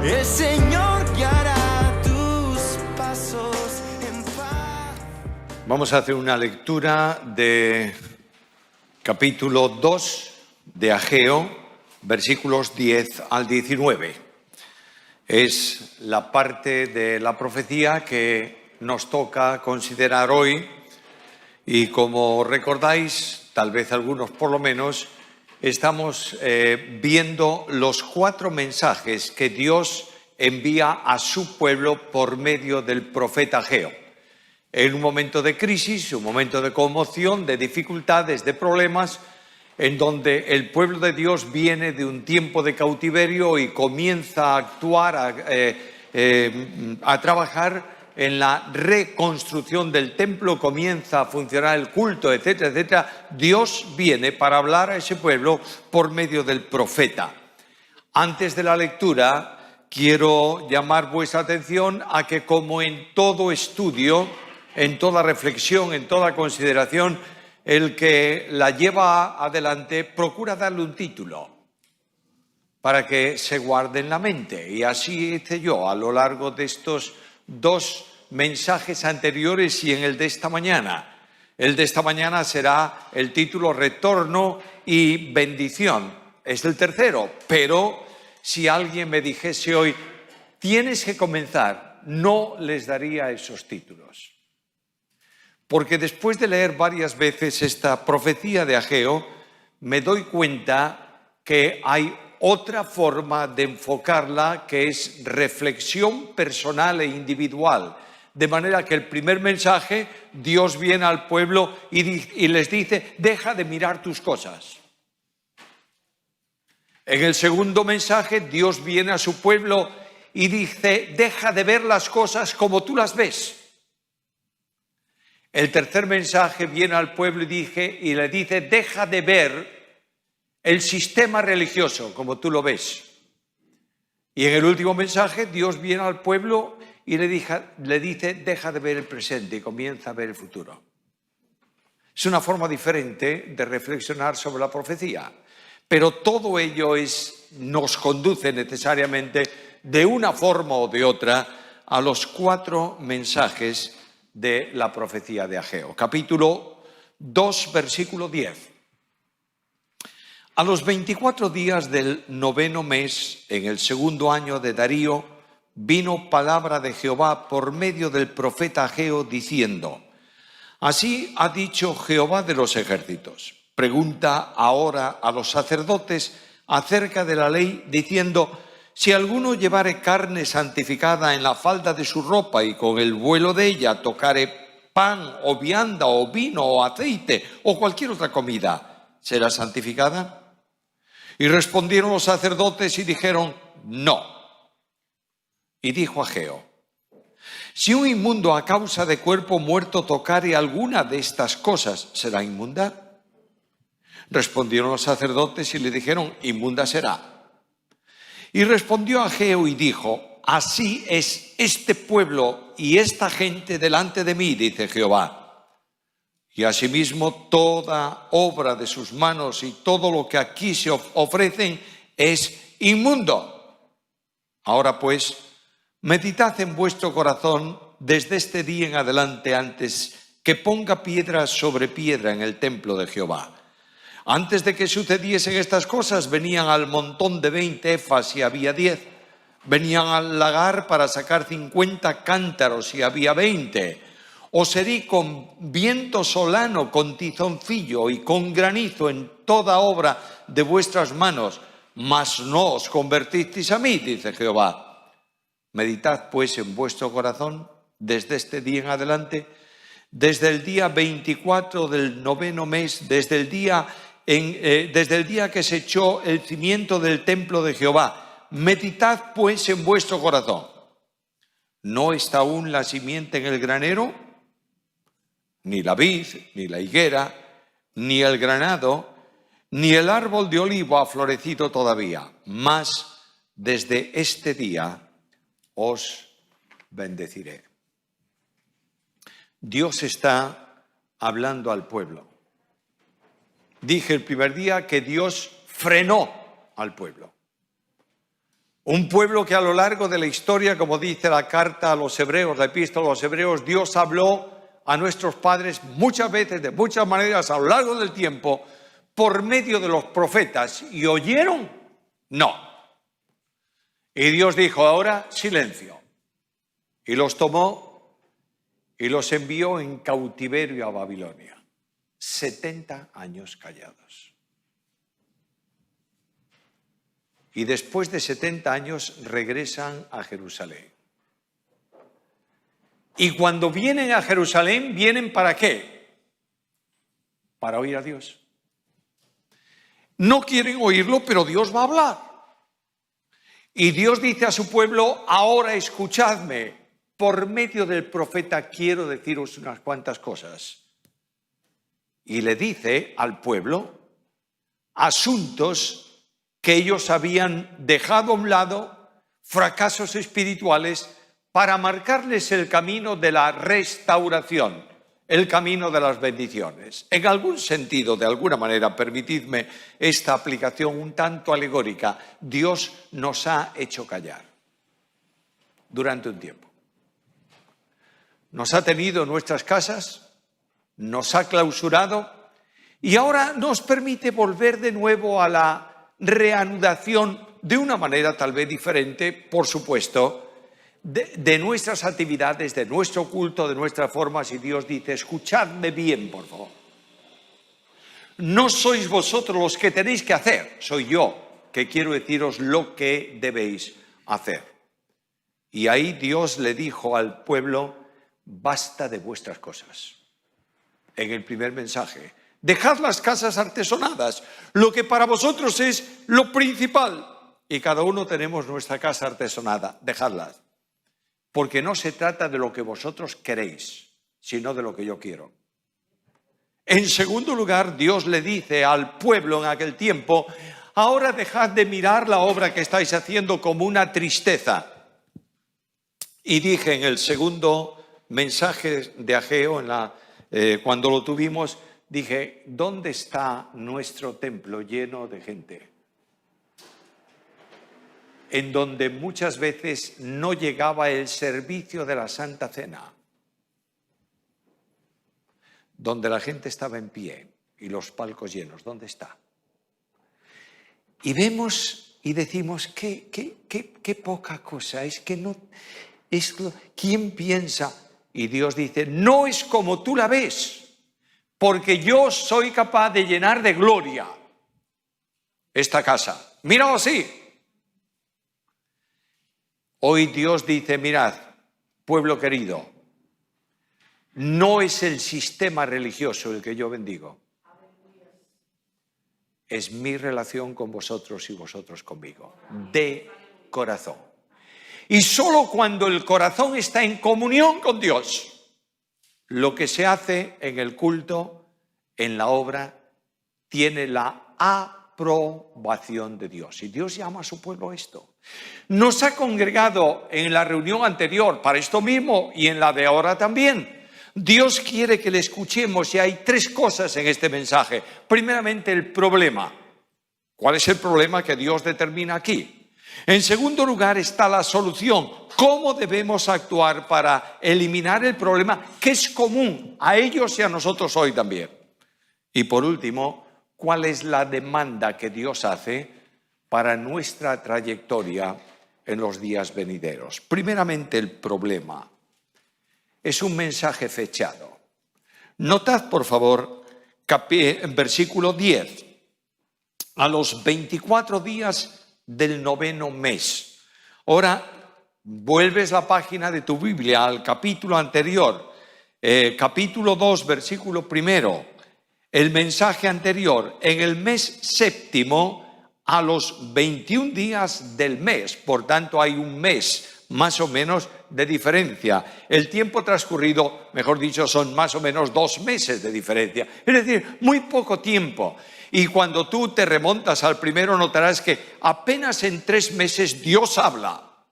el Señor guiará tus pasos en paz. Vamos a hacer una lectura de capítulo 2 de Ageo, versículos 10 al 19. Es la parte de la profecía que nos toca considerar hoy y, como recordáis, tal vez algunos por lo menos, estamos viendo los 4 mensajes que Dios envía a su pueblo por medio del profeta Ageo. En un momento de crisis, un momento de conmoción, de dificultades, de problemas, en donde el pueblo de Dios viene de un tiempo de cautiverio y comienza a actuar, a trabajar en la reconstrucción del templo, comienza a funcionar el culto, etcétera, etcétera. Dios viene para hablar a ese pueblo por medio del profeta. Antes de la lectura, quiero llamar vuestra atención a que, como en todo estudio, en toda reflexión, en toda consideración, el que la lleva adelante procura darle un título para que se guarde en la mente. Y así hice yo a lo largo de estos 2 mensajes anteriores y en el de esta mañana. El de esta mañana será el título Retorno y Bendición. Es el tercero, pero si alguien me dijese hoy, tienes que comenzar, no les daría esos títulos. Porque después de leer varias veces esta profecía de Ageo, me doy cuenta que hay otra forma de enfocarla, que es reflexión personal e individual. De manera que el primer mensaje, Dios viene al pueblo y les dice, deja de mirar tus cosas. En el segundo mensaje, Dios viene a su pueblo y dice, deja de ver las cosas como tú las ves. El tercer mensaje viene al pueblo y le dice, deja de ver el sistema religioso como tú lo ves. Y en el último mensaje, Dios viene al pueblo y le dice, deja de ver el presente y comienza a ver el futuro. Es una forma diferente de reflexionar sobre la profecía, pero todo ello nos conduce necesariamente de una forma o de otra a los 4 mensajes de la profecía de Ageo. Capítulo 2, versículo 10. A los 24 días del 9º mes, en el 2º año de Darío, vino palabra de Jehová por medio del profeta Ageo, diciendo, así ha dicho Jehová de los ejércitos. Pregunta ahora a los sacerdotes acerca de la ley, diciendo, si alguno llevare carne santificada en la falda de su ropa y con el vuelo de ella tocare pan o vianda o vino o aceite o cualquier otra comida, ¿será santificada? Y respondieron los sacerdotes y dijeron, no. Y dijo Ageo, si un inmundo a causa de cuerpo muerto tocare alguna de estas cosas, ¿será inmunda? Respondieron los sacerdotes y le dijeron, inmunda será. Y respondió Ageo y dijo, así es este pueblo y esta gente delante de mí, dice Jehová. Y asimismo toda obra de sus manos y todo lo que aquí se ofrecen es inmundo. Ahora pues, meditad en vuestro corazón desde este día en adelante antes que ponga piedra sobre piedra en el templo de Jehová. Antes de que sucediesen estas cosas, venían al montón de 20 efas y había 10. Venían al lagar para sacar 50 cántaros y había 20. Os herí con viento solano, con tizoncillo y con granizo en toda obra de vuestras manos, mas no os convertisteis a mí, dice Jehová. Meditad pues en vuestro corazón desde este día en adelante, desde el día 24 del 9º mes, desde el día que se echó el cimiento del templo de Jehová. Meditad pues en vuestro corazón. ¿No está aún la simiente en el granero? Ni la vid, ni la higuera, ni el granado, ni el árbol de olivo ha florecido todavía. Mas desde este día os bendeciré. Dios está hablando al pueblo. Dije el primer día que Dios frenó al pueblo. Un pueblo que a lo largo de la historia, como dice la carta a los hebreos, la epístola a los hebreos, Dios habló a nuestros padres muchas veces, de muchas maneras, a lo largo del tiempo, por medio de los profetas. ¿Y oyeron? No. Y Dios dijo, ahora silencio. Y los tomó y los envió en cautiverio a Babilonia. 70 años callados. Y después de 70 años regresan a Jerusalén. Y cuando vienen a Jerusalén, ¿vienen para qué? Para oír a Dios. No quieren oírlo, pero Dios va a hablar. Y Dios dice a su pueblo, ahora escuchadme, por medio del profeta quiero deciros unas cuantas cosas. Y le dice al pueblo asuntos que ellos habían dejado a un lado, fracasos espirituales, para marcarles el camino de la restauración, el camino de las bendiciones. En algún sentido, de alguna manera, permitidme esta aplicación un tanto alegórica, Dios nos ha hecho callar durante un tiempo. Nos ha tenido en nuestras casas, nos ha clausurado y ahora nos permite volver de nuevo a la reanudación de una manera tal vez diferente, por supuesto, de nuestras actividades, de nuestro culto, de nuestras formas. Y Dios dice, escuchadme bien, por favor. No sois vosotros los que tenéis que hacer, soy yo que quiero deciros lo que debéis hacer. Y ahí Dios le dijo al pueblo, basta de vuestras cosas. En el primer mensaje, dejad las casas artesonadas, lo que para vosotros es lo principal. Y cada uno tenemos nuestra casa artesonada, dejadlas. Porque no se trata de lo que vosotros queréis, sino de lo que yo quiero. En segundo lugar, Dios le dice al pueblo en aquel tiempo, ahora dejad de mirar la obra que estáis haciendo como una tristeza. Y dije en el segundo mensaje de Ageo, cuando lo tuvimos, dije, ¿dónde está nuestro templo lleno de gente? En donde muchas veces no llegaba el servicio de la Santa Cena, donde la gente estaba en pie y los palcos llenos, ¿dónde está? Y vemos y decimos, qué poca cosa, es que no, ¿quién piensa? Y Dios dice, no es como tú la ves, porque yo soy capaz de llenar de gloria esta casa. Míralo así. Hoy Dios dice, mirad, pueblo querido, no es el sistema religioso el que yo bendigo. Es mi relación con vosotros y vosotros conmigo, de corazón. Y solo cuando el corazón está en comunión con Dios, lo que se hace en el culto, en la obra, tiene la aprobación de Dios. Y Dios llama a su pueblo a esto. Nos ha congregado en la reunión anterior para esto mismo y en la de ahora también. Dios quiere que le escuchemos y hay tres cosas en este mensaje. Primeramente, el problema. ¿Cuál es el problema que Dios determina aquí? En segundo lugar está la solución. ¿Cómo debemos actuar para eliminar el problema que es común a ellos y a nosotros hoy también? Y por último, ¿cuál es la demanda que Dios hace para nuestra trayectoria en los días venideros? Primeramente, el problema. Es un mensaje fechado. Notad, por favor, versículo 10. A los 24 días del 9º mes. Ahora, vuelves la página de tu Biblia al capítulo anterior, capítulo 2, versículo 1. El mensaje anterior, en el mes séptimo, a los 21 días del mes, por tanto hay un mes más o menos de diferencia. El tiempo transcurrido, mejor dicho, son más o menos 2 meses de diferencia, es decir, muy poco tiempo. Y cuando tú te remontas al primero, notarás que apenas en 3 meses Dios habla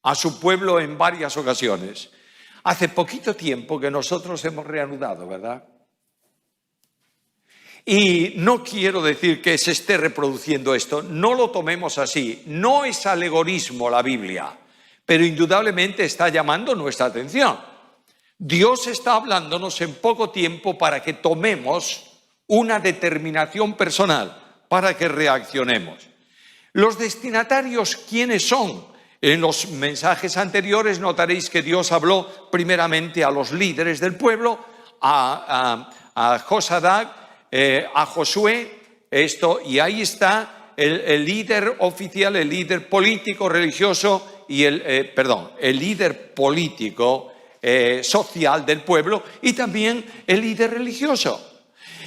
a su pueblo en varias ocasiones. Hace poquito tiempo que nosotros hemos reanudado, ¿verdad? Y no quiero decir que se esté reproduciendo esto, no lo tomemos así, no es alegorismo la Biblia, pero indudablemente está llamando nuestra atención. Dios está hablándonos en poco tiempo para que tomemos una determinación personal, para que reaccionemos. Los destinatarios, ¿quiénes son? En los mensajes anteriores notaréis que Dios habló primeramente a los líderes del pueblo, a Josadac, a Josué, y ahí está el líder oficial, el líder político religioso y el líder político social del pueblo y también el líder religioso.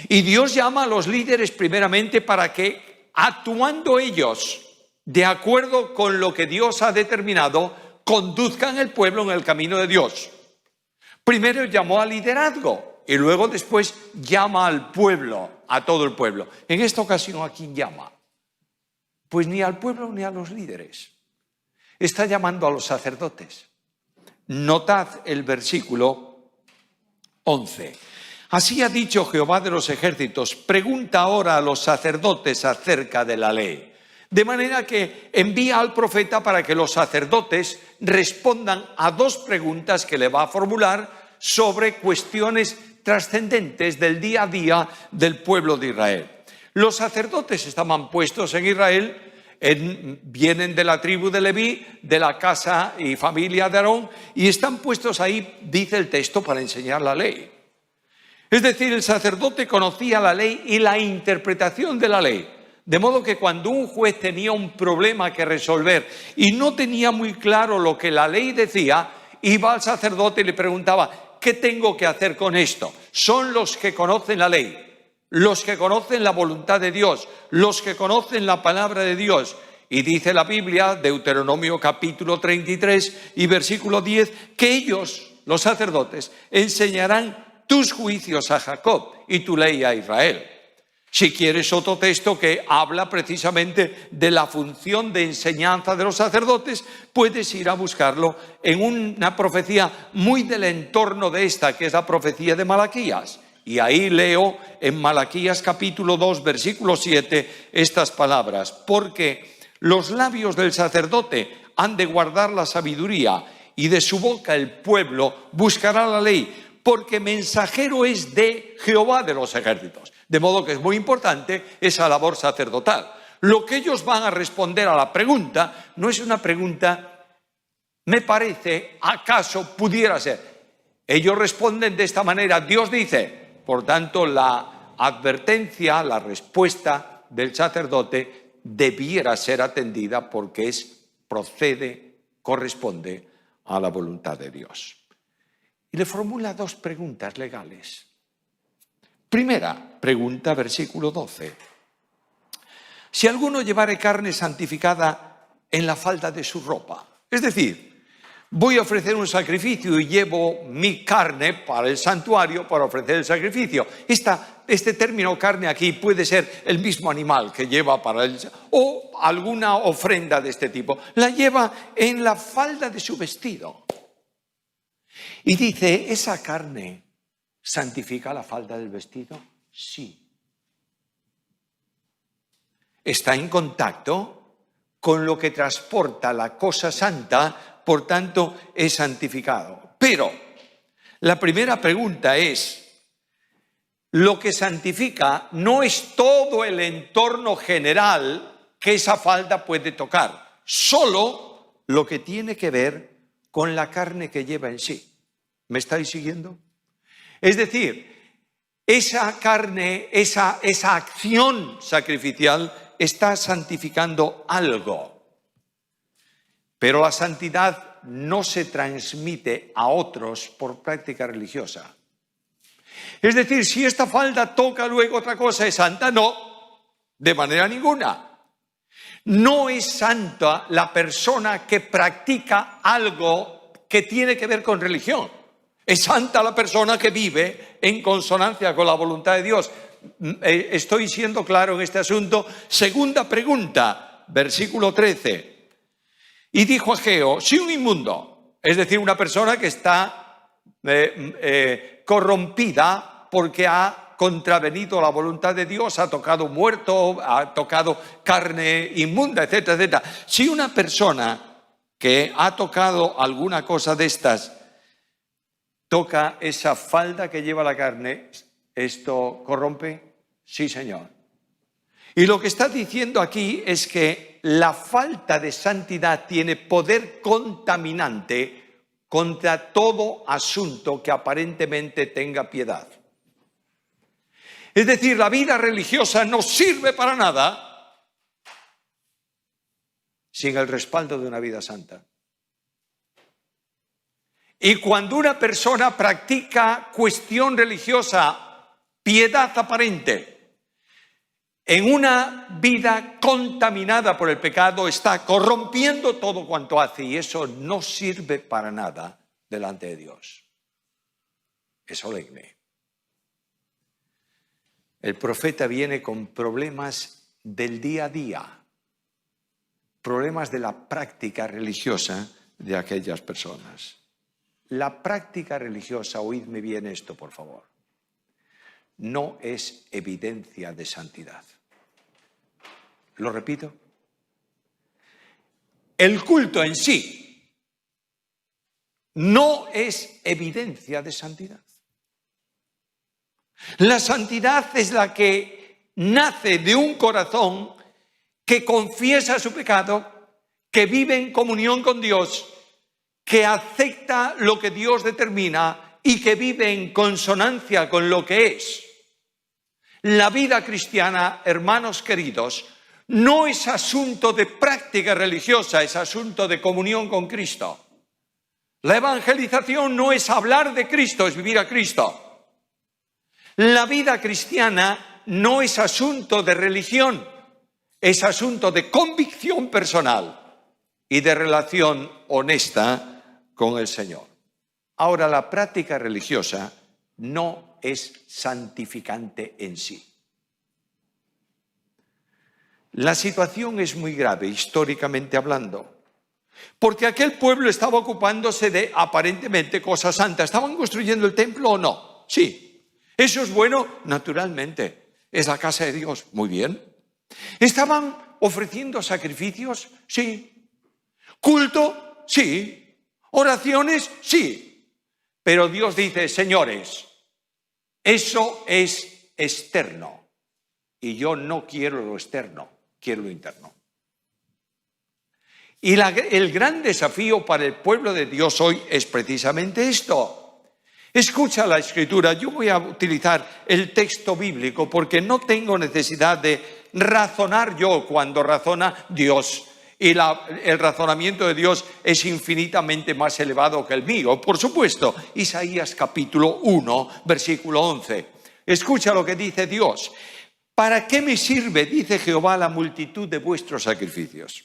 Y Dios llama a los líderes primeramente para que, actuando ellos de acuerdo con lo que Dios ha determinado, conduzcan el pueblo en el camino de Dios. Primero llamó al liderazgo y luego después llama al pueblo, a todo el pueblo. En esta ocasión, ¿a quién llama? Pues ni al pueblo ni a los líderes. Está llamando a los sacerdotes. Notad el versículo 11. Así ha dicho Jehová de los ejércitos, pregunta ahora a los sacerdotes acerca de la ley. De manera que envía al profeta para que los sacerdotes respondan a dos preguntas que le va a formular sobre cuestiones trascendentes del día a día del pueblo de Israel. Los sacerdotes estaban puestos en Israel, vienen de la tribu de Leví, de la casa y familia de Aarón, y están puestos ahí, dice el texto, para enseñar la ley. Es decir, el sacerdote conocía la ley y la interpretación de la ley. De modo que cuando un juez tenía un problema que resolver y no tenía muy claro lo que la ley decía, iba al sacerdote y le preguntaba, ¿qué tengo que hacer con esto? Son los que conocen la ley, los que conocen la voluntad de Dios, los que conocen la palabra de Dios. Y dice la Biblia, Deuteronomio capítulo 33 y versículo 10, que ellos, los sacerdotes, enseñarán tus juicios a Jacob y tu ley a Israel. Si quieres otro texto que habla precisamente de la función de enseñanza de los sacerdotes, puedes ir a buscarlo en una profecía muy del entorno de esta, que es la profecía de Malaquías. Y ahí leo en Malaquías capítulo 2, versículo 7, estas palabras. Porque los labios del sacerdote han de guardar la sabiduría y de su boca el pueblo buscará la ley, porque mensajero es de Jehová de los ejércitos. De modo que es muy importante esa labor sacerdotal. Lo que ellos van a responder a la pregunta no es una pregunta, me parece, acaso pudiera ser. Ellos responden de esta manera, Dios dice. Por tanto, la advertencia, la respuesta del sacerdote debiera ser atendida porque corresponde a la voluntad de Dios. Y le formula dos preguntas legales. Primera pregunta, versículo 12. Si alguno llevare carne santificada en la falda de su ropa, es decir, voy a ofrecer un sacrificio y llevo mi carne para el santuario para ofrecer el sacrificio. Este término carne aquí puede ser el mismo animal que lleva o alguna ofrenda de este tipo. La lleva en la falda de su vestido. Y dice, ¿esa carne santifica la falda del vestido? Sí. Está en contacto con lo que transporta la cosa santa, por tanto es santificado. Pero la primera pregunta es, lo que santifica no es todo el entorno general que esa falda puede tocar, solo lo que tiene que ver con la carne que lleva en sí. ¿Me estáis siguiendo? Es decir, esa carne, esa acción sacrificial está santificando algo. Pero la santidad no se transmite a otros por práctica religiosa. Es decir, si esta falda toca luego otra cosa, ¿es santa? No, de manera ninguna. No es santa la persona que practica algo que tiene que ver con religión. Es santa la persona que vive en consonancia con la voluntad de Dios. Estoy siendo claro en este asunto. Segunda pregunta, versículo 13. Y dijo Ageo, si un inmundo, es decir, una persona que está corrompida porque ha contravenido la voluntad de Dios, ha tocado muerto, ha tocado carne inmunda, etcétera, etcétera. Si una persona que ha tocado alguna cosa de estas toca esa falda que lleva la carne, ¿esto corrompe? Sí, señor. Y lo que está diciendo aquí es que la falta de santidad tiene poder contaminante contra todo asunto que aparentemente tenga piedad. Es decir, la vida religiosa no sirve para nada sin el respaldo de una vida santa. Y cuando una persona practica cuestión religiosa, piedad aparente, en una vida contaminada por el pecado, está corrompiendo todo cuanto hace, y eso no sirve para nada delante de Dios. Es solemne. El profeta viene con problemas del día a día, problemas de la práctica religiosa de aquellas personas. La práctica religiosa, oídme bien esto, por favor, no es evidencia de santidad. Lo repito. El culto en sí no es evidencia de santidad. La santidad es la que nace de un corazón que confiesa su pecado, que vive en comunión con Dios, que acepta lo que Dios determina y que vive en consonancia con lo que es. La vida cristiana, hermanos queridos, no es asunto de práctica religiosa, es asunto de comunión con Cristo. La evangelización no es hablar de Cristo, es vivir a Cristo. La vida cristiana no es asunto de religión, es asunto de convicción personal y de relación honesta con el Señor. Ahora, la práctica religiosa no es santificante en sí. La situación es muy grave, históricamente hablando, porque aquel pueblo estaba ocupándose de aparentemente cosas santas. ¿Estaban construyendo el templo o no? Sí. ¿Eso es bueno? Naturalmente. ¿Es la casa de Dios? Muy bien. ¿Estaban ofreciendo sacrificios? Sí. ¿Culto? Sí. ¿Oraciones? Sí. Pero Dios dice, señores, eso es externo y yo no quiero lo externo, quiero lo interno. Y el gran desafío para el pueblo de Dios hoy es precisamente esto. Escucha la Escritura. Yo voy a utilizar el texto bíblico porque no tengo necesidad de razonar yo cuando razona Dios. Y el razonamiento de Dios es infinitamente más elevado que el mío. Por supuesto, Isaías capítulo 1, versículo 11. Escucha lo que dice Dios. ¿Para qué me sirve, dice Jehová, la multitud de vuestros sacrificios?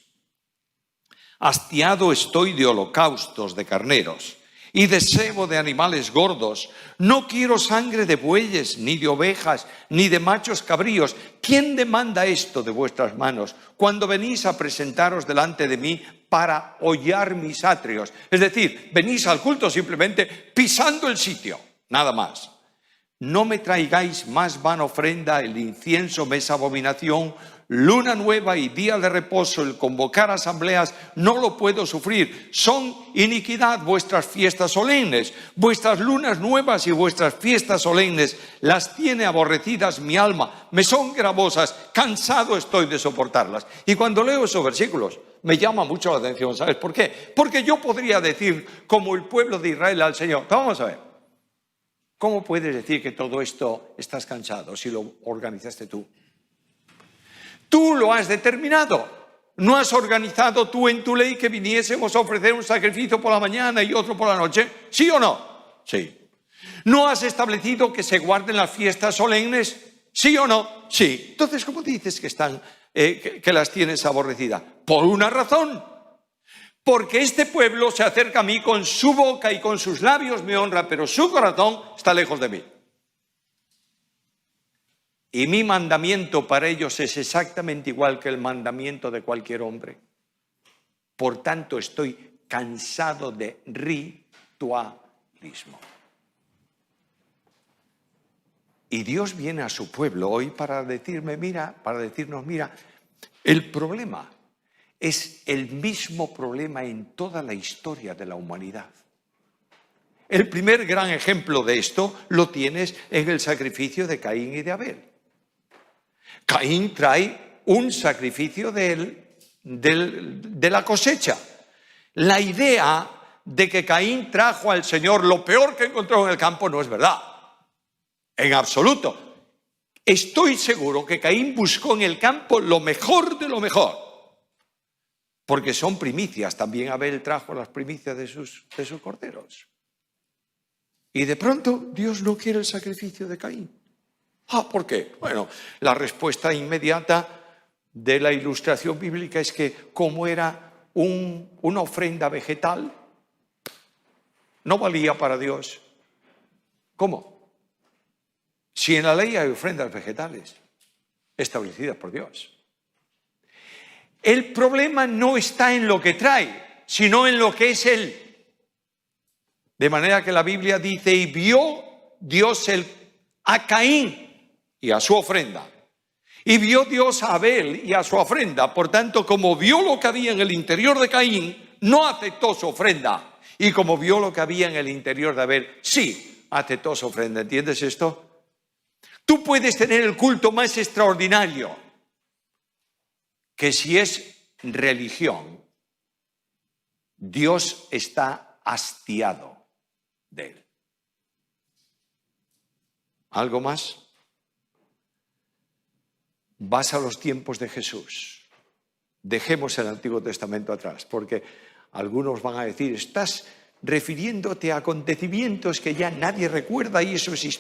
Hastiado estoy de holocaustos de carneros y de cebo de animales gordos. No quiero sangre de bueyes, ni de ovejas, ni de machos cabríos. ¿Quién demanda esto de vuestras manos cuando venís a presentaros delante de mí para hollar mis atrios? Es decir, venís al culto simplemente pisando el sitio, nada más. No me traigáis más vana ofrenda, el incienso me es abominación. Luna nueva y día de reposo, el convocar asambleas, no lo puedo sufrir. Son iniquidad vuestras fiestas solemnes, vuestras lunas nuevas y vuestras fiestas solemnes, las tiene aborrecidas mi alma, me son gravosas, cansado estoy de soportarlas. Y cuando leo esos versículos, me llama mucho la atención, ¿sabes por qué? Porque yo podría decir, como el pueblo de Israel al Señor, vamos a ver, ¿cómo puedes decir que todo esto estás cansado si lo organizaste tú? Tú lo has determinado. ¿No has organizado tú en tu ley que viniésemos a ofrecer un sacrificio por la mañana y otro por la noche? ¿Sí o no? Sí. ¿No has establecido que se guarden las fiestas solemnes? ¿Sí o no? Sí. Entonces, ¿cómo dices que que las tienes aborrecidas? Por una razón. Porque este pueblo se acerca a mí con su boca y con sus labios me honra, pero su corazón está lejos de mí. Y mi mandamiento para ellos es exactamente igual que el mandamiento de cualquier hombre. Por tanto, estoy cansado de ritualismo. Y Dios viene a su pueblo hoy para decirnos, mira, el problema es el mismo problema en toda la historia de la humanidad. El primer gran ejemplo de esto lo tienes en el sacrificio de Caín y de Abel. Caín trae un sacrificio de la cosecha. La idea de que Caín trajo al Señor lo peor que encontró en el campo no es verdad. En absoluto. Estoy seguro que Caín buscó en el campo lo mejor de lo mejor. Porque son primicias. También Abel trajo las primicias de sus corderos. Y de pronto Dios no quiere el sacrificio de Caín. ¿Por qué? Bueno, la respuesta inmediata de la ilustración bíblica es que como era una ofrenda vegetal, no valía para Dios. ¿Cómo? Si en la ley hay ofrendas vegetales establecidas por Dios. El problema no está en lo que trae, sino en lo que es Él. De manera que la Biblia dice, y vio Dios a Caín y a su ofrenda. Y vio Dios a Abel y a su ofrenda. Por tanto, como vio lo que había en el interior de Caín, no aceptó su ofrenda. Y como vio lo que había en el interior de Abel, sí aceptó su ofrenda. ¿Entiendes esto? Tú puedes tener el culto más extraordinario, que si es religión, Dios está hastiado de él. ¿Algo más? Vas a los tiempos de Jesús. Dejemos el Antiguo Testamento atrás, porque algunos van a decir, estás refiriéndote a acontecimientos que ya nadie recuerda y eso es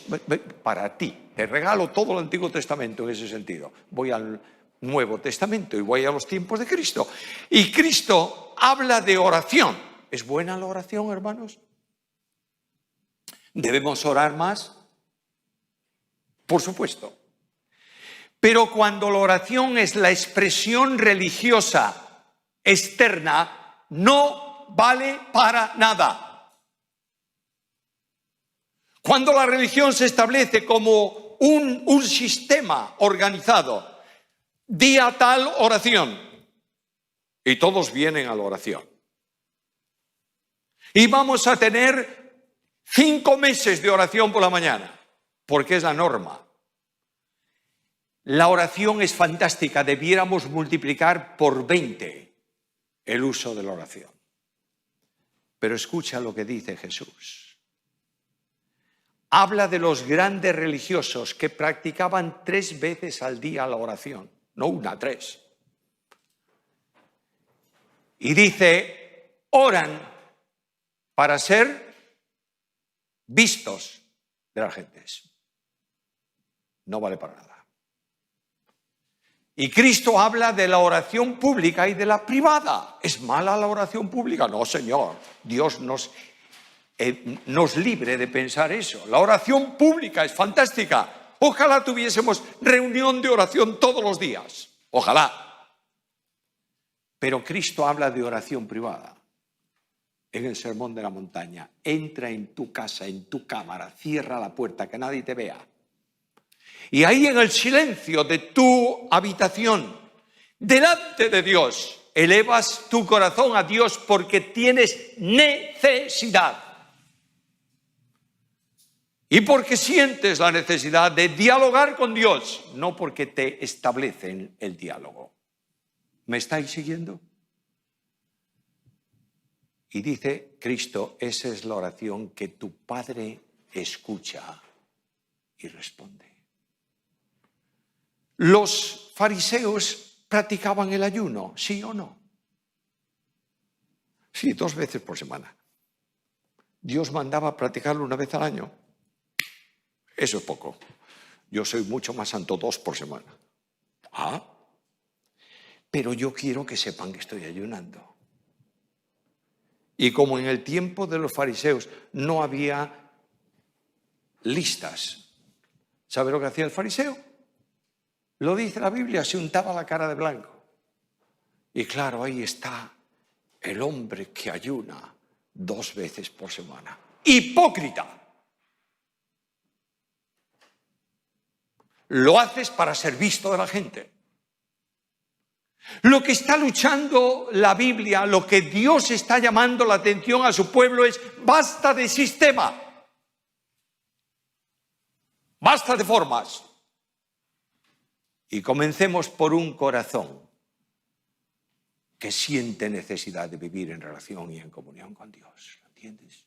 para ti. Te regalo todo el Antiguo Testamento en ese sentido. Voy al Nuevo Testamento y voy a los tiempos de Cristo. Y Cristo habla de oración. ¿Es buena la oración, hermanos? ¿Debemos orar más? Por supuesto. Pero cuando la oración es la expresión religiosa externa, no vale para nada. Cuando la religión se establece como un sistema organizado, día tal oración, y todos vienen a la oración. Y vamos a tener 5 meses de oración por la mañana, porque es la norma. La oración es fantástica, debiéramos multiplicar por 20 el uso de la oración. Pero escucha lo que dice Jesús. Habla de los grandes religiosos que practicaban 3 veces al día la oración, no 1, 3. Y dice, oran para ser vistos de las gentes. No vale para nada. Y Cristo habla de la oración pública y de la privada. ¿Es mala la oración pública? No, Señor. Dios nos libre de pensar eso. La oración pública es fantástica. Ojalá tuviésemos reunión de oración todos los días. Ojalá. Pero Cristo habla de oración privada. En el Sermón de la Montaña. Entra en tu casa, en tu cámara, cierra la puerta, que nadie te vea. Y ahí en el silencio de tu habitación, delante de Dios, elevas tu corazón a Dios porque tienes necesidad. Y porque sientes la necesidad de dialogar con Dios, no porque te establecen el diálogo. ¿Me estáis siguiendo? Y dice Cristo, esa es la oración que tu Padre escucha y responde. ¿Los fariseos practicaban el ayuno? ¿Sí o no? Sí, 2 veces por semana. Dios mandaba practicarlo 1 vez al año. Eso es poco. Yo soy mucho más santo, 2 por semana. Pero yo quiero que sepan que estoy ayunando. Y como en el tiempo de los fariseos no había listas, ¿sabe lo que hacía el fariseo? Lo dice la Biblia, se untaba la cara de blanco. Y claro, ahí está el hombre que ayuna 2 veces por semana. ¡Hipócrita! lo haces para ser visto de la gente. Lo que está luchando la Biblia, lo que Dios está llamando la atención a su pueblo es: basta de sistema, basta de formas. Y comencemos por un corazón que siente necesidad de vivir en relación y en comunión con Dios. ¿Entiendes?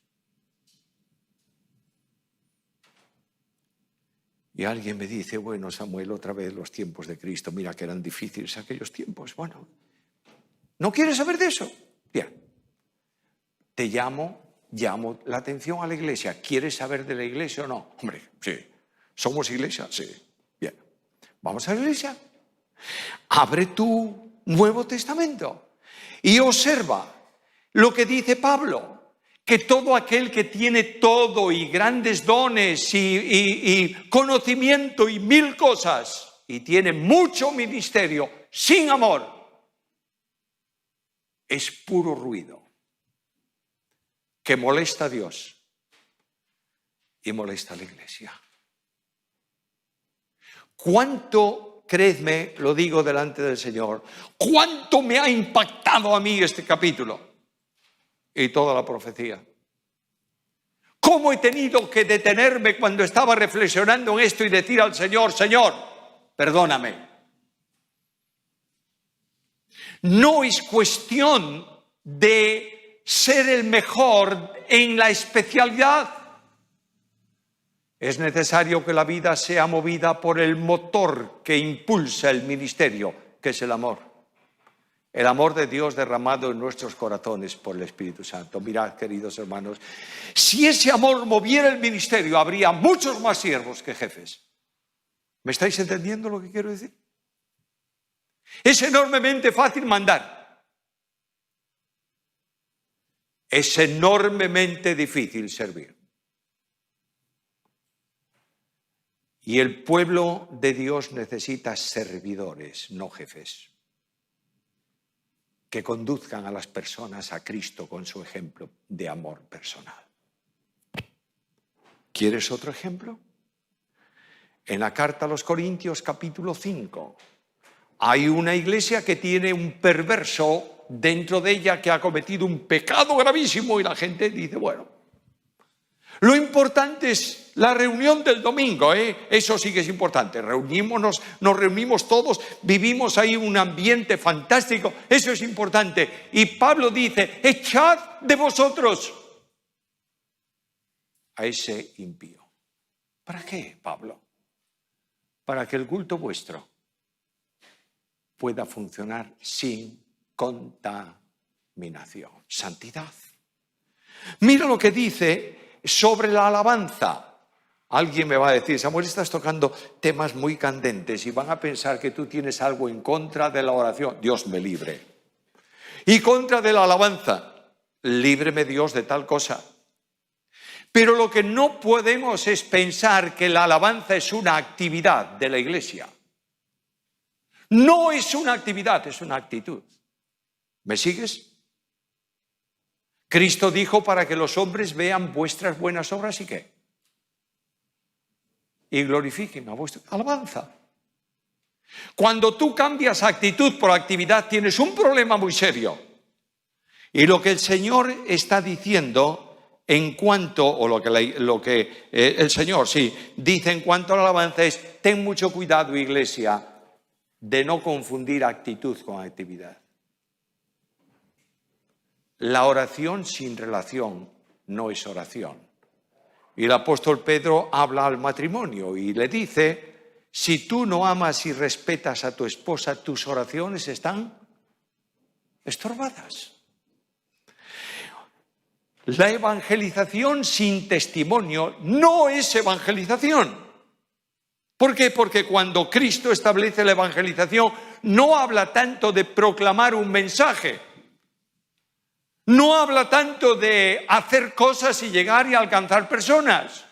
Y alguien me dice: bueno, Samuel, otra vez los tiempos de Cristo, mira que eran difíciles aquellos tiempos. Bueno, ¿no quieres saber de eso? Bien, te llamo la atención a la iglesia. ¿Quieres saber de la iglesia o no? Hombre, sí. ¿Somos iglesia? Sí. Bien, vamos a la iglesia. Abre tu Nuevo Testamento y observa lo que dice Pablo. Que todo aquel que tiene todo y grandes dones y conocimiento y mil cosas y tiene mucho ministerio sin amor es puro ruido que molesta a Dios y molesta a la iglesia. ¿Cuánto, creedme, lo digo delante del Señor, cuánto me ha impactado a mí este capítulo? Y toda la profecía. ¿Cómo he tenido que detenerme cuando estaba reflexionando en esto y decir al Señor: Señor, perdóname? No es cuestión de ser el mejor en la especialidad. Es necesario que la vida sea movida por el motor que impulsa el ministerio, que es el amor. El amor de Dios derramado en nuestros corazones por el Espíritu Santo. Mirad, queridos hermanos, si ese amor moviera el ministerio, habría muchos más siervos que jefes. ¿Me estáis entendiendo lo que quiero decir? Es enormemente fácil mandar. Es enormemente difícil servir. Y el pueblo de Dios necesita servidores, no jefes, que conduzcan a las personas a Cristo con su ejemplo de amor personal. ¿Quieres otro ejemplo? En la carta a los Corintios, capítulo 5, hay una iglesia que tiene un perverso dentro de ella que ha cometido un pecado gravísimo y la gente dice: bueno, lo importante es la reunión del domingo, eso sí que es importante. Nos reunimos todos, vivimos ahí un ambiente fantástico, eso es importante. Y Pablo dice: echad de vosotros a ese impío. ¿Para qué, Pablo? Para que el culto vuestro pueda funcionar sin contaminación. Santidad. Mira lo que dice sobre la alabanza. Alguien me va a decir: Samuel, estás tocando temas muy candentes y van a pensar que tú tienes algo en contra de la oración. Dios me libre. Y contra de la alabanza. Líbreme Dios de tal cosa. Pero lo que no podemos es pensar que la alabanza es una actividad de la iglesia. No es una actividad, es una actitud. ¿Me sigues? Cristo dijo: para que los hombres vean vuestras buenas obras y ¿qué? Y glorifiquen a vuestra alabanza. Cuando tú cambias actitud por actividad, tienes un problema muy serio. Y lo que el Señor está diciendo en cuanto, o lo que el Señor dice en cuanto a la alabanza es: ten mucho cuidado, iglesia, de no confundir actitud con actividad. La oración sin relación no es oración. Y el apóstol Pedro habla al matrimonio y le dice: si tú no amas y respetas a tu esposa, tus oraciones están estorbadas. La evangelización sin testimonio no es evangelización. ¿Por qué? Porque cuando Cristo establece la evangelización, no habla tanto de proclamar un mensaje. No habla tanto de hacer cosas y llegar y alcanzar personas.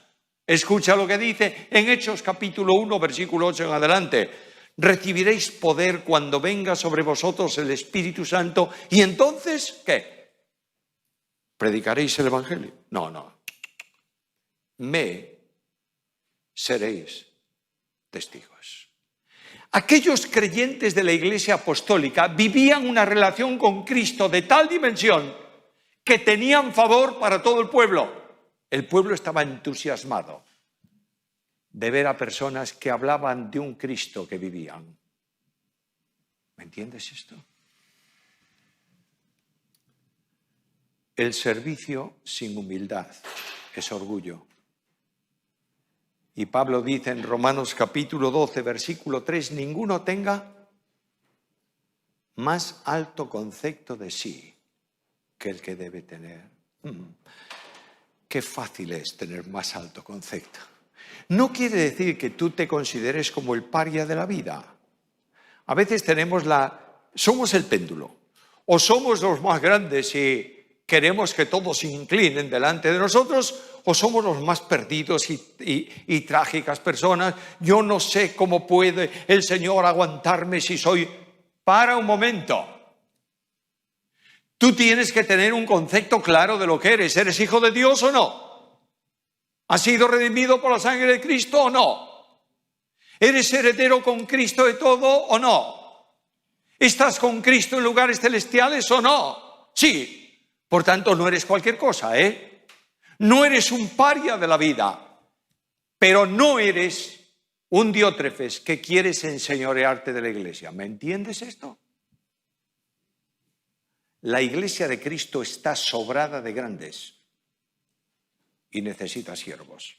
Escucha lo que dice en Hechos capítulo 1, versículo 8 en adelante. Recibiréis poder cuando venga sobre vosotros el Espíritu Santo y entonces, ¿qué? ¿Predicaréis el evangelio? No. Me seréis testigos. Aquellos creyentes de la Iglesia Apostólica vivían una relación con Cristo de tal dimensión que tenían favor para todo el pueblo. El pueblo estaba entusiasmado de ver a personas que hablaban de un Cristo que vivían. ¿Me entiendes esto? El servicio sin humildad es orgullo. Y Pablo dice en Romanos capítulo 12, versículo 3, ninguno tenga más alto concepto de sí que el que debe tener. Qué fácil es tener más alto concepto. No quiere decir que tú te consideres como el paria de la vida. A veces somos el péndulo. O somos los más grandes y queremos que todos se inclinen delante de nosotros, o somos los más perdidos y trágicas personas. Yo no sé cómo puede el Señor aguantarme si soy... Para un momento. Tú tienes que tener un concepto claro de lo que eres. ¿Eres hijo de Dios o no? ¿Has sido redimido por la sangre de Cristo o no? ¿Eres heredero con Cristo de todo o no? ¿Estás con Cristo en lugares celestiales o no? Sí. Por tanto, no eres cualquier cosa, ¿eh? No eres un paria de la vida, pero no eres un Diótrefes que quieres enseñorearte de la iglesia. ¿Me entiendes esto? La iglesia de Cristo está sobrada de grandes y necesita siervos.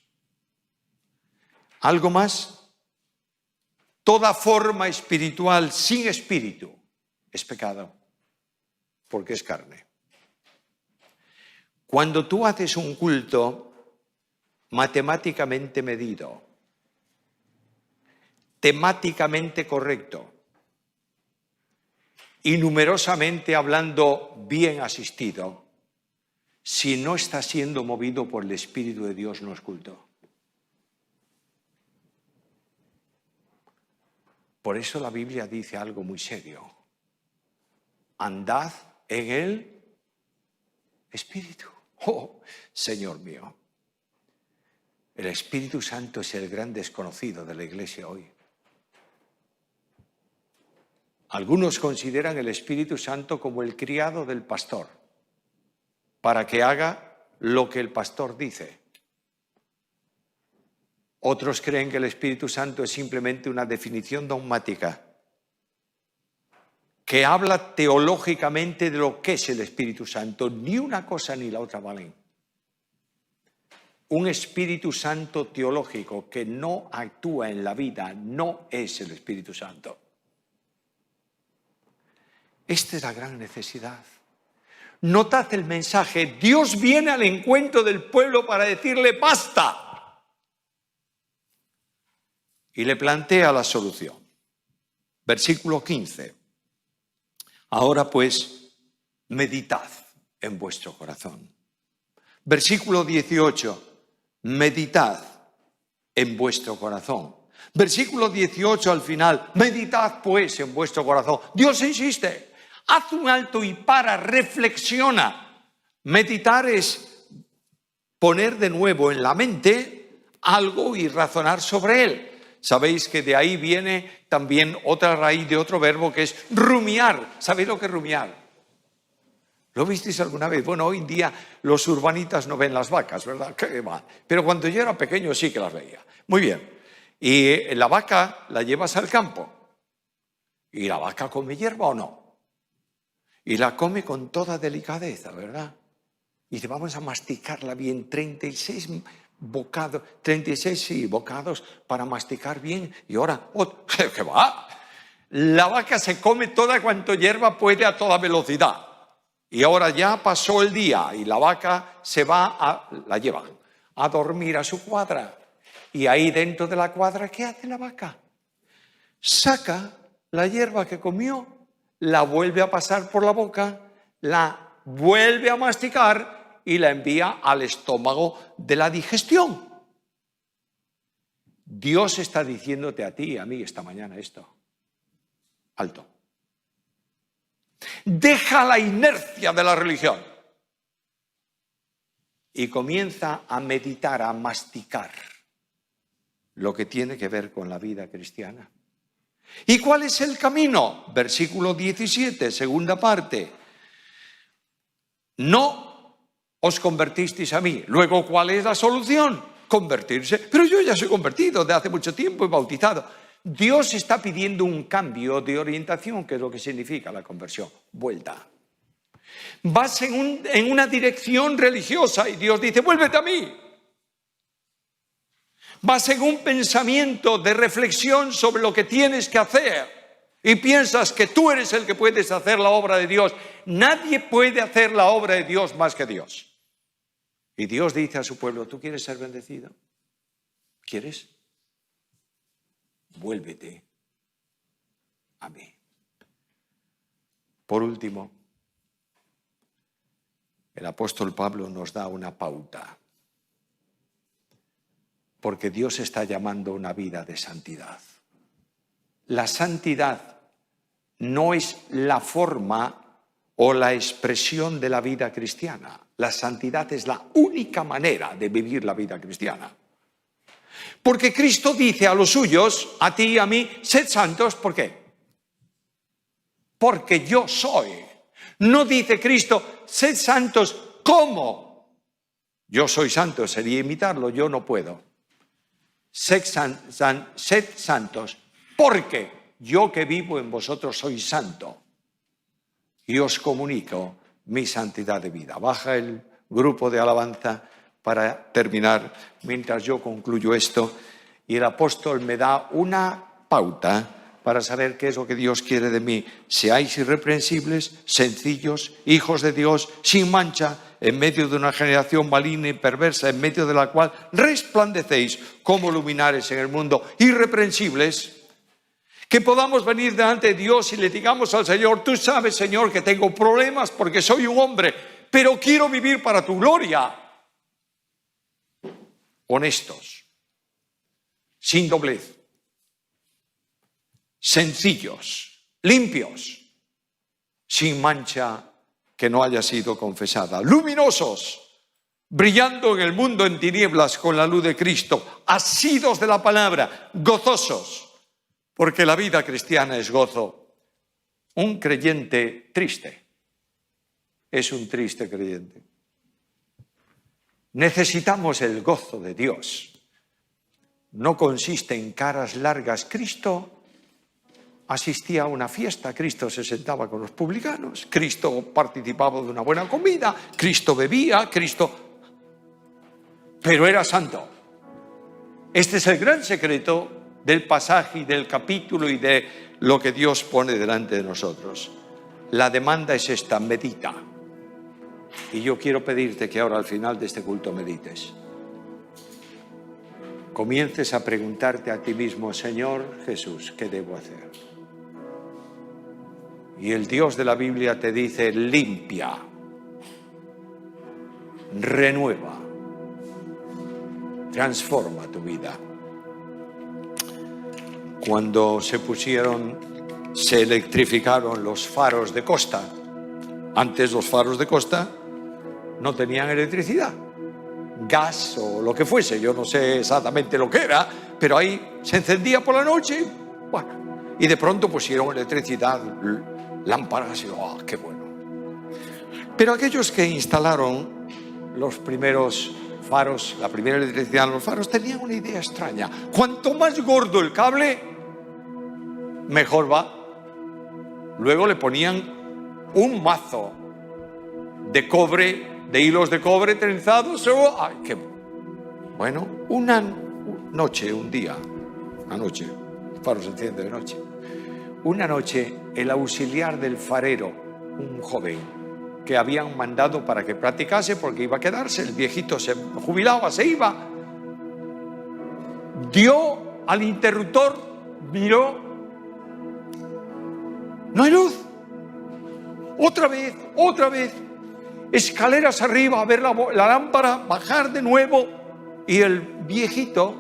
¿Algo más? Toda forma espiritual sin espíritu es pecado, porque es carne. Cuando tú haces un culto matemáticamente medido, temáticamente correcto y numerosamente hablando bien asistido, si no está siendo movido por el Espíritu de Dios, no es culto. Por eso la Biblia dice algo muy serio. Andad en el Espíritu. Oh, Señor mío. El Espíritu Santo es el gran desconocido de la iglesia hoy. Algunos consideran el Espíritu Santo como el criado del pastor, para que haga lo que el pastor dice. Otros creen que el Espíritu Santo es simplemente una definición dogmática que habla teológicamente de lo que es el Espíritu Santo. Ni una cosa ni la otra valen. Un Espíritu Santo teológico que no actúa en la vida no es el Espíritu Santo. Esta es la gran necesidad. Notad el mensaje. Dios viene al encuentro del pueblo para decirle ¡basta! Y le plantea la solución. Versículo 15. Ahora pues, meditad en vuestro corazón. Versículo 18. Meditad en vuestro corazón. Versículo 18 al final. Meditad pues en vuestro corazón. Dios insiste. Haz un alto y para, reflexiona. Meditar es poner de nuevo en la mente algo y razonar sobre él. Sabéis que de ahí viene también otra raíz de otro verbo que es rumiar. ¿Sabéis lo que es rumiar? ¿Lo visteis alguna vez? Bueno, hoy en día los urbanitas no ven las vacas, ¿verdad? Qué mal. Pero cuando yo era pequeño sí que las veía. Muy bien. Y la vaca la llevas al campo. ¿Y la vaca come hierba o no? Y la come con toda delicadeza, ¿verdad? Y dice, vamos a masticarla bien, 36 bocados para masticar bien. Y ahora, ¿qué va? La vaca se come toda cuanto hierba puede a toda velocidad. Y ahora ya pasó el día y la vaca la llevan a dormir a su cuadra. Y ahí dentro de la cuadra, ¿qué hace la vaca? Saca la hierba que comió, la vuelve a pasar por la boca, la vuelve a masticar y la envía al estómago de la digestión. Dios está diciéndote a ti y a mí esta mañana esto. Alto. Deja la inercia de la religión y comienza a meditar, a masticar lo que tiene que ver con la vida cristiana. ¿Y cuál es el camino? Versículo 17, segunda parte. No os convertisteis a mí. Luego, ¿cuál es la solución? Convertirse. Pero yo ya soy convertido de hace mucho tiempo y bautizado. Dios está pidiendo un cambio de orientación, que es lo que significa la conversión. Vuelta. Vas en una dirección religiosa y Dios dice, vuélvete a mí. Vas en un pensamiento de reflexión sobre lo que tienes que hacer y piensas que tú eres el que puedes hacer la obra de Dios. Nadie puede hacer la obra de Dios más que Dios. Y Dios dice a su pueblo, ¿tú quieres ser bendecido? ¿Quieres? Vuélvete a mí. Por último, el apóstol Pablo nos da una pauta. Porque Dios está llamando a una vida de santidad. La santidad no es la forma o la expresión de la vida cristiana. La santidad es la única manera de vivir la vida cristiana. Porque Cristo dice a los suyos, a ti y a mí, sed santos, ¿por qué? Porque yo soy. No dice Cristo, sed santos, ¿cómo? Yo soy santo, sería imitarlo, yo no puedo. Sed santos, porque yo que vivo en vosotros soy santo y os comunico mi santidad de vida. Baja el grupo de alabanza para terminar, mientras yo concluyo esto, y el apóstol me da una pauta para saber qué es lo que Dios quiere de mí. Seáis irreprensibles, sencillos, hijos de Dios, sin mancha, en medio de una generación maligna y perversa, en medio de la cual resplandecéis como luminares en el mundo, irreprensibles, que podamos venir delante de Dios y le digamos al Señor, tú sabes, Señor, que tengo problemas porque soy un hombre, pero quiero vivir para tu gloria. Honestos, sin doblez, sencillos, limpios, sin mancha que no haya sido confesada, luminosos, brillando en el mundo en tinieblas con la luz de Cristo, asidos de la palabra, gozosos, porque la vida cristiana es gozo. Un creyente triste es un triste creyente. Necesitamos el gozo de Dios. No consiste en caras largas. Cristo asistía a una fiesta, Cristo se sentaba con los publicanos, Cristo participaba de una buena comida, Cristo bebía, pero era santo. Este es el gran secreto del pasaje y del capítulo y de lo que Dios pone delante de nosotros. La demanda es esta, medita. Y yo quiero pedirte que ahora al final de este culto medites. Comiences a preguntarte a ti mismo, Señor Jesús, ¿qué debo hacer? Y el Dios de la Biblia te dice, limpia, renueva, transforma tu vida. Cuando se electrificaron los faros de costa, antes los faros de costa no tenían electricidad, gas o lo que fuese, yo no sé exactamente lo que era, pero ahí se encendía por la noche, bueno, y de pronto pusieron electricidad, lámparas y qué bueno. Pero aquellos que instalaron los primeros faros, la primera electricidad en los faros, tenían una idea extraña. Cuanto más gordo el cable, mejor va. Luego le ponían un mazo de cobre, de hilos de cobre trenzados. ¡Ay, qué bueno! Una noche, un día, una noche, el faro se enciende de noche. Una noche, el auxiliar del farero, un joven que habían mandado para que practicase porque iba a quedarse, el viejito se jubilaba, se iba, dio al interruptor, miró, no hay luz. Otra vez, escaleras arriba a ver la lámpara, bajar de nuevo, y el viejito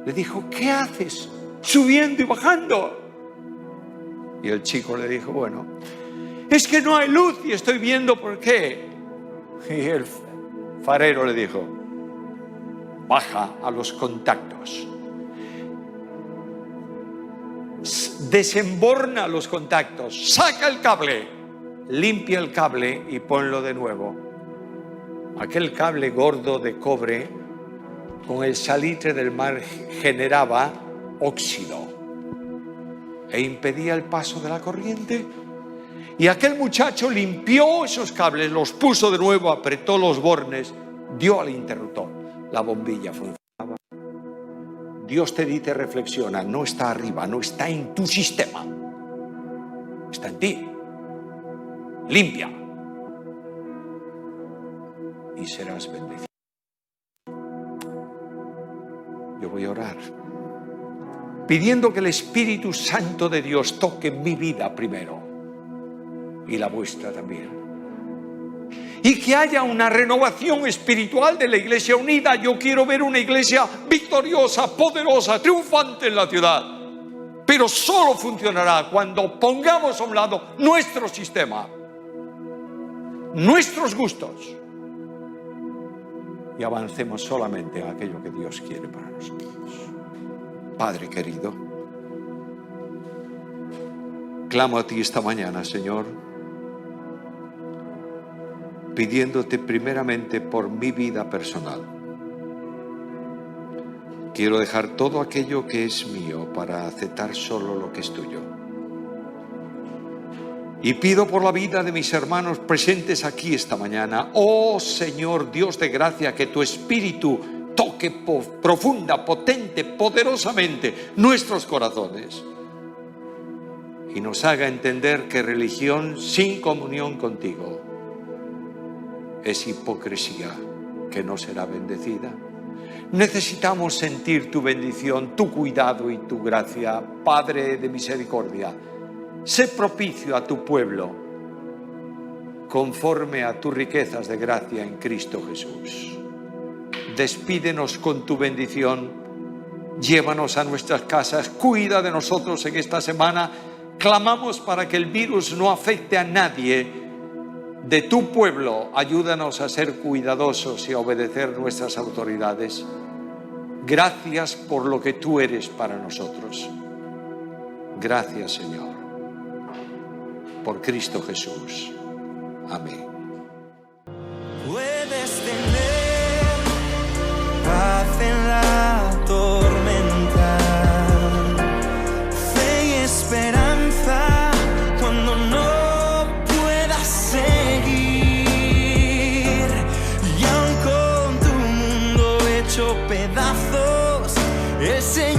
le dijo, ¿qué haces? Subiendo y bajando. Y el chico le dijo, bueno, es que no hay luz y estoy viendo por qué. Y el farero le dijo, baja a los contactos, desemborna los contactos, saca el cable, limpia el cable y ponlo de nuevo. Aquel cable gordo de cobre con el salitre del mar generaba óxido e impedía el paso de la corriente. Y aquel muchacho limpió esos cables, los puso de nuevo, apretó los bornes, dio al interruptor. La bombilla funcionaba. Dios te dice, reflexiona, no está arriba, no está en tu sistema, está en ti. Limpia y serás bendecido. Yo voy a orar pidiendo que el Espíritu Santo de Dios toque mi vida primero y la vuestra también, y que haya una renovación espiritual de la Iglesia unida. Yo quiero ver una iglesia victoriosa, poderosa, triunfante en la ciudad, pero solo funcionará cuando pongamos a un lado nuestro sistema, nuestros gustos, y avancemos solamente en aquello que Dios quiere para nosotros. Padre querido, clamo a ti esta mañana, Señor, pidiéndote primeramente por mi vida personal. Quiero dejar todo aquello que es mío para aceptar solo lo que es tuyo. Y pido por la vida de mis hermanos presentes aquí esta mañana. Oh Señor Dios de gracia, que tu Espíritu toque profunda, potente, poderosamente nuestros corazones y nos haga entender que religión sin comunión contigo es hipocresía que no será bendecida. Necesitamos sentir tu bendición, tu cuidado y tu gracia. Padre de misericordia, sé propicio a tu pueblo conforme a tus riquezas de gracia en Cristo Jesús. Despídenos con tu bendición, llévanos a nuestras casas, cuida de nosotros en esta semana. Clamamos para que el virus no afecte a nadie de tu pueblo. Ayúdanos a ser cuidadosos y a obedecer nuestras autoridades. Gracias por lo que tú eres para nosotros. Gracias, Señor, por Cristo Jesús. Amén. Puedes tener paz en la tormenta, fe y esperanza cuando no puedas seguir. Y aun con tu mundo hecho pedazos, el Señor